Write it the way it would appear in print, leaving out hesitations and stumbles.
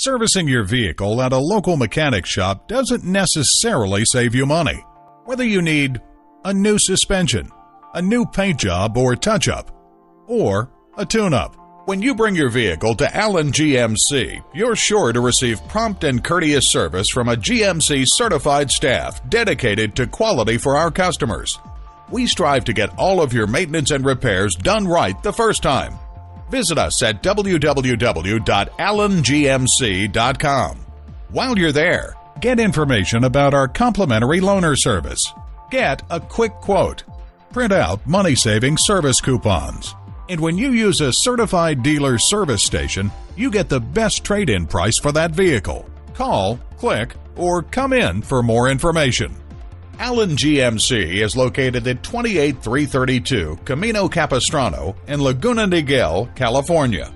Servicing your vehicle at a local mechanic shop doesn't necessarily save you money. Whether you need a new suspension, a new paint job or touch-up, or a tune-up, when you bring your vehicle to Allen GMC, you're sure to receive prompt and courteous service from a GMC certified staff dedicated to quality for our customers. We strive to get all of your maintenance and repairs done right the first time. Visit us at www.allengmc.com. While you're there, get information about our complimentary loaner service. Get a quick quote. Print out money-saving service coupons. And when you use a certified dealer service station, you get the best trade-in price for that vehicle. Call, click, or come in for more information. Allen GMC is located at 28332 Camino Capistrano in Laguna Niguel, California.